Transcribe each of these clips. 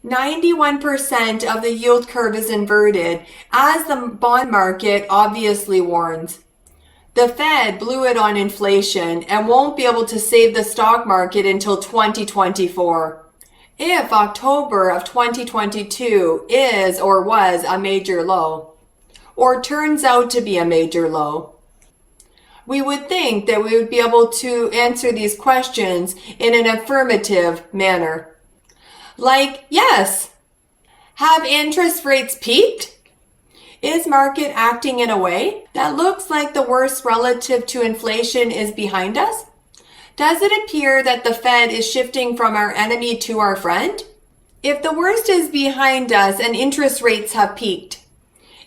91% of the yield curve is inverted, as the bond market obviously warns. The Fed blew it on inflation and won't be able to save the stock market until 2024. If October of 2022 is or was a major low, or turns out to be a major low, we would think that we would be able to answer these questions in an affirmative manner. Like, yes. Have interest rates peaked? Is market acting in a way that looks like the worst relative to inflation is behind us? Does it appear that the Fed is shifting from our enemy to our friend? If the worst is behind us and interest rates have peaked,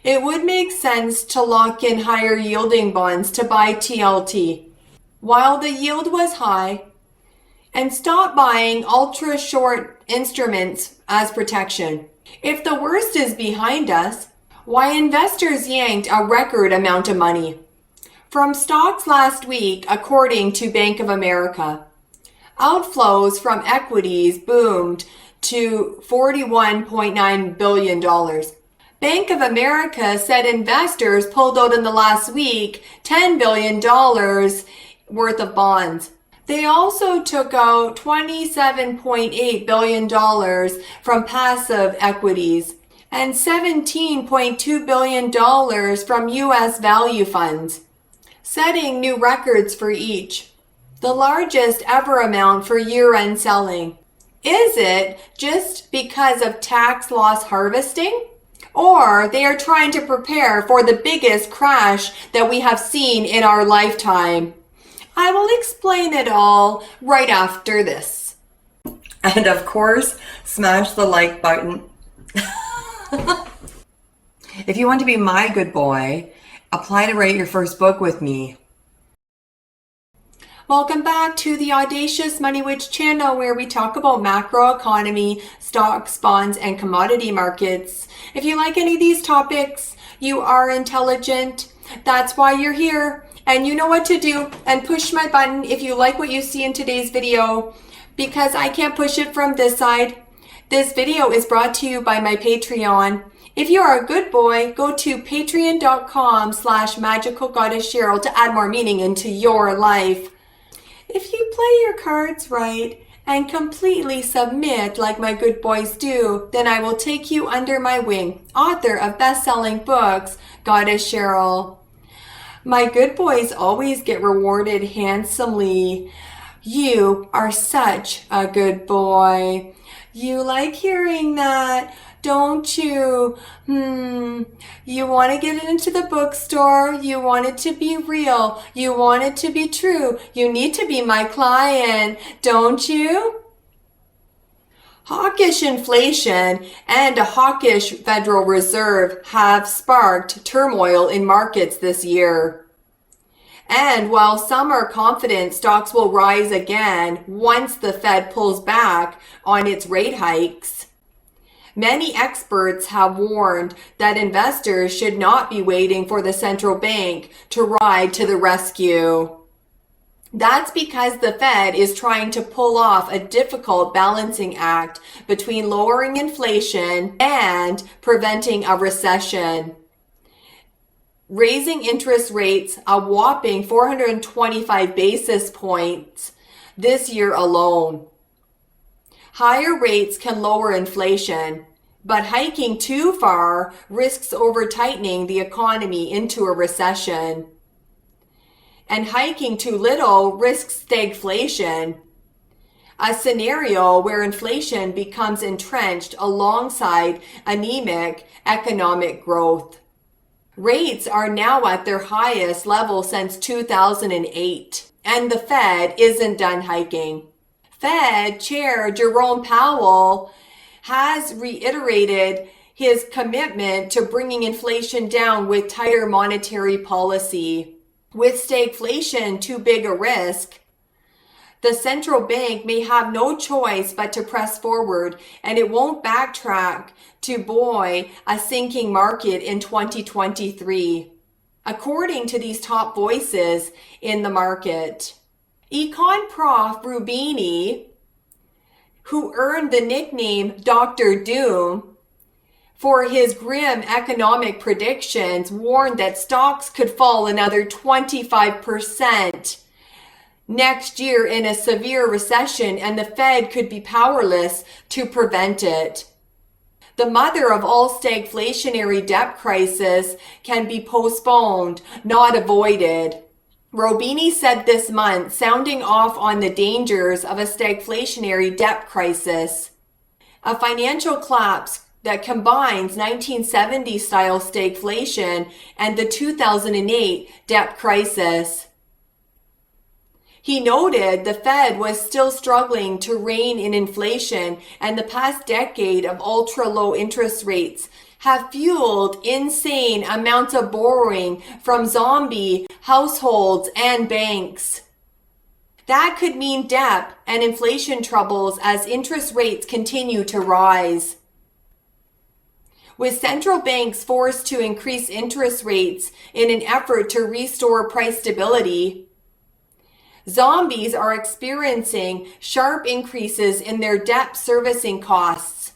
it would make sense to lock in higher yielding bonds to buy TLT while the yield was high, and stop buying ultra short instruments as protection. If the worst is behind us, why investors yanked a record amount of money from stocks last week, according to Bank of America. Outflows from equities boomed to $41.9 billion. Bank of America said investors pulled out in the last week $10 billion worth of bonds. They also took out $27.8 billion from passive equities and $17.2 billion from U.S. value funds, setting new records for each. The largest ever amount for year-end selling. Is it just because of tax loss harvesting? Or they are trying to prepare for the biggest crash that we have seen in our lifetime? I will explain it all right after this. And of course, smash the like button. If you want to be my good boy, apply to write your first book with me. Welcome back to the Audacious Money Witch channel, where we talk about macroeconomy, stocks, bonds, and commodity markets. If you like any of these topics, you are intelligent. That's why you're here. And you know what to do. And push my button if you like what you see in today's video, because I can't push it from this side. This video is brought to you by my Patreon. If you are a good boy, go to patreon.com/magicalgoddesscheryl to add more meaning into your life. If you play your cards right and completely submit like my good boys do, then I will take you under my wing. Author of best-selling books, Goddess Cheryl. My good boys always get rewarded handsomely. You are such a good boy. You like hearing that, don't you? You want to get into the bookstore. You want it to be real. You want it to be true. You need to be my client, don't you? Hawkish inflation and a hawkish Federal Reserve have sparked turmoil in markets this year. And while some are confident stocks will rise again once the Fed pulls back on its rate hikes, many experts have warned that investors should not be waiting for the central bank to ride to the rescue. That's because the Fed is trying to pull off a difficult balancing act between lowering inflation and preventing a recession. Raising interest rates a whopping 425 basis points this year alone. Higher rates can lower inflation, but hiking too far risks over-tightening the economy into a recession. And hiking too little risks stagflation, a scenario where inflation becomes entrenched alongside anemic economic growth. Rates are now at their highest level since 2008, and the Fed isn't done hiking. Fed Chair Jerome Powell has reiterated his commitment to bringing inflation down with tighter monetary policy. With stagflation too big a risk, the central bank may have no choice but to press forward, and it won't backtrack to buoy a sinking market in 2023, according to these top voices in the market. Econ Prof Rubini who earned the nickname Dr. Doom for his grim economic predictions, warned that stocks could fall another 25% next year in a severe recession, and the Fed could be powerless to prevent it. The mother of all stagflationary debt crisis can be postponed, not avoided. Robini said this month, sounding off on the dangers of a stagflationary debt crisis. A financial collapse that combines 1970-style stagflation and the 2008 debt crisis. He noted the Fed was still struggling to rein in inflation, and the past decade of ultra-low interest rates have fueled insane amounts of borrowing from zombie households and banks. That could mean debt and inflation troubles as interest rates continue to rise. With central banks forced to increase interest rates in an effort to restore price stability, zombies are experiencing sharp increases in their debt servicing costs.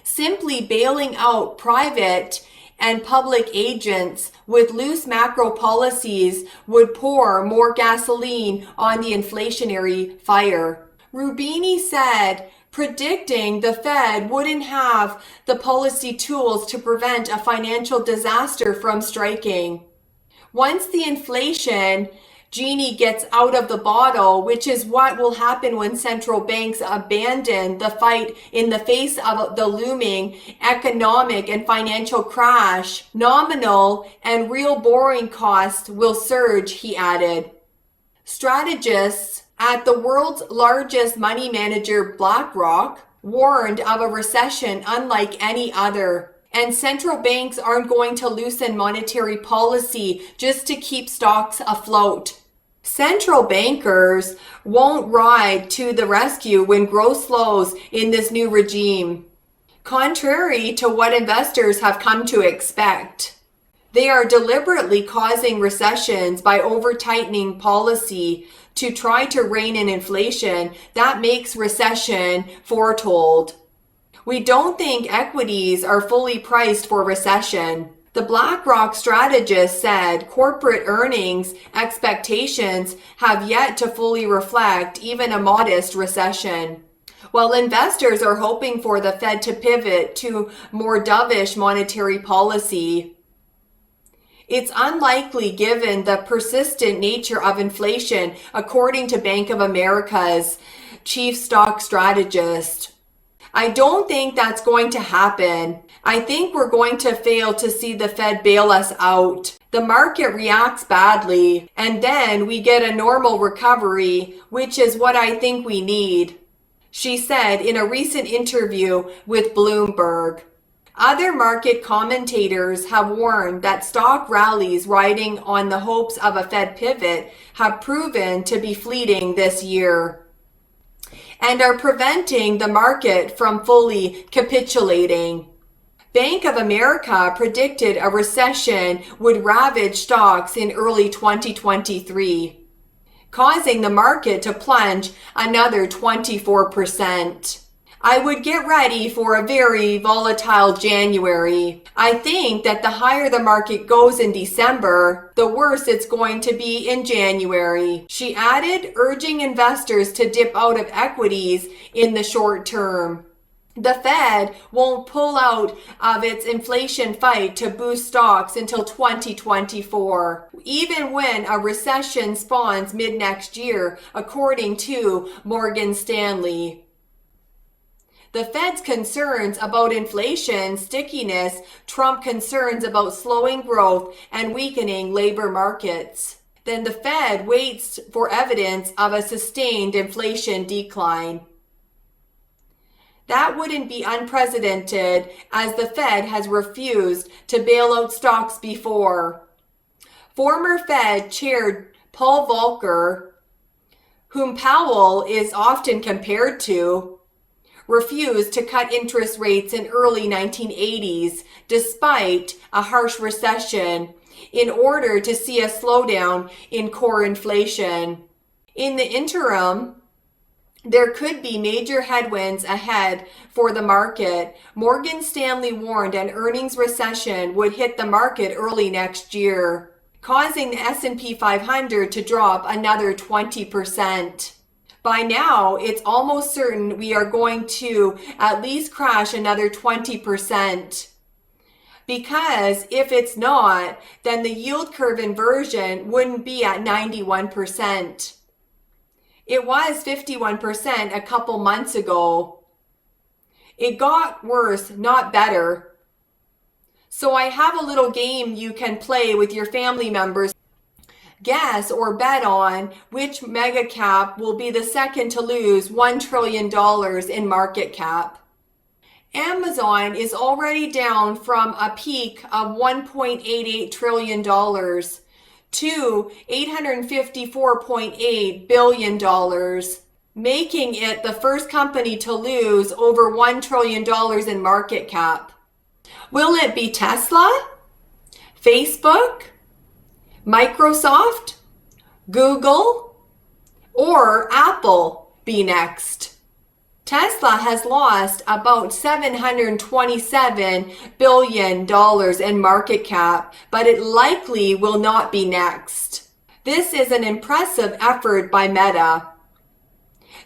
Simply bailing out private and public agents with loose macro policies would pour more gasoline on the inflationary fire. Rubini said, predicting the Fed wouldn't have the policy tools to prevent a financial disaster from striking. Once the inflation genie gets out of the bottle, which is what will happen when central banks abandon the fight in the face of the looming economic and financial crash, nominal and real borrowing costs will surge, he added. Strategists at the world's largest money manager, BlackRock, warned of a recession unlike any other. And central banks aren't going to loosen monetary policy just to keep stocks afloat. Central bankers won't ride to the rescue when growth slows in this new regime, contrary to what investors have come to expect. They are deliberately causing recessions by over-tightening policy to try to rein in inflation that makes recession foretold. We don't think equities are fully priced for recession. The BlackRock strategist said corporate earnings expectations have yet to fully reflect even a modest recession. While investors are hoping for the Fed to pivot to more dovish monetary policy, it's unlikely given the persistent nature of inflation, according to Bank of America's chief stock strategist. I don't think that's going to happen. I think we're going to fail to see the Fed bail us out. The market reacts badly, and then we get a normal recovery, which is what I think we need, she said in a recent interview with Bloomberg. Other market commentators have warned that stock rallies riding on the hopes of a Fed pivot have proven to be fleeting this year and are preventing the market from fully capitulating. Bank of America predicted a recession would ravage stocks in early 2023, causing the market to plunge another 24%. I would get ready for a very volatile January. I think that the higher the market goes in December, the worse it's going to be in January, she added, urging investors to dip out of equities in the short term. The Fed won't pull out of its inflation fight to boost stocks until 2024, even when a recession spawns mid-next year, according to Morgan Stanley. The Fed's concerns about inflation stickiness trump concerns about slowing growth and weakening labor markets. Then the Fed waits for evidence of a sustained inflation decline. That wouldn't be unprecedented, as the Fed has refused to bail out stocks before. Former Fed Chair Paul Volcker, whom Powell is often compared to, refused to cut interest rates in early 1980s despite a harsh recession in order to see a slowdown in core inflation. In the interim, There could be major headwinds ahead for the market. Morgan Stanley warned an earnings recession would hit the market early next year, causing the S&P 500 to drop another 20%. By now, it's almost certain we are going to at least crash another 20%. Because if it's not, then the yield curve inversion wouldn't be at 91%. It was 51% a couple months ago. It got worse, not better. So I have a little game you can play with your family members. Guess or bet on which mega cap will be the second to lose $1 trillion in market cap. Amazon is already down from a peak of $1.88 trillion to $854.8 billion, making it the first company to lose over $1 trillion in market cap. Will it be Tesla, Facebook, Microsoft, Google, or Apple be next? Tesla has lost about $727 billion in market cap, but it likely will not be next. This is an impressive effort by Meta.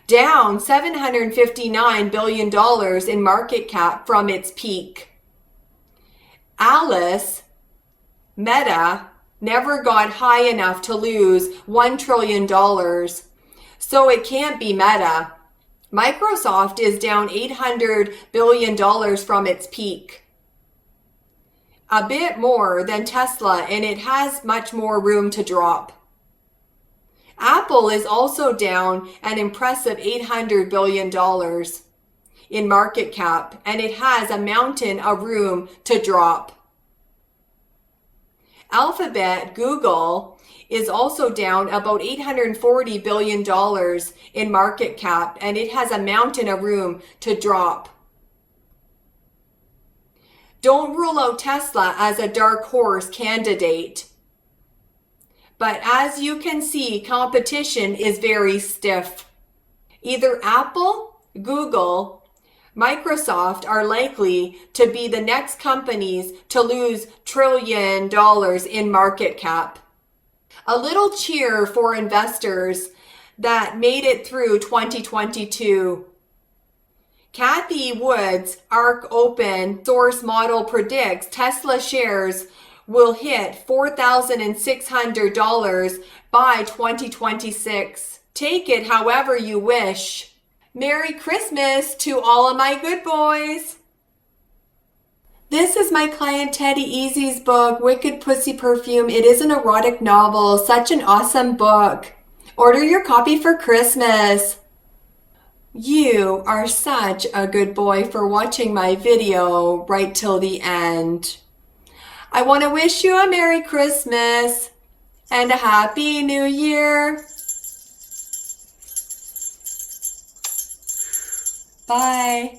Down $759 billion in market cap from its peak. Alice, Meta, never got high enough to lose $1 trillion, so it can't be Meta. Microsoft is down $800 billion from its peak. A bit more than Tesla, and it has much more room to drop. Apple is also down an impressive $800 billion in market cap, and it has a mountain of room to drop. Alphabet, Google, is also down about $840 billion in market cap, and it has a mountain of room to drop. Don't rule out Tesla as a dark horse candidate. But as you can see, competition is very stiff. Either Apple, Google, Microsoft are likely to be the next companies to lose $1 trillion in market cap. A little cheer for investors that made it through 2022. Kathy Wood's ARC Open Source model predicts Tesla shares will hit $4,600 by 2026. Take it however you wish. Merry Christmas to all of my good boys. This is my client Teddy Eazzy's book, Wicked Pussy Perfume. It is an erotic novel. Such an awesome book. Order your copy for Christmas. You are such a good boy for watching my video right till the end. I want to wish you a Merry Christmas and a Happy New Year. Bye.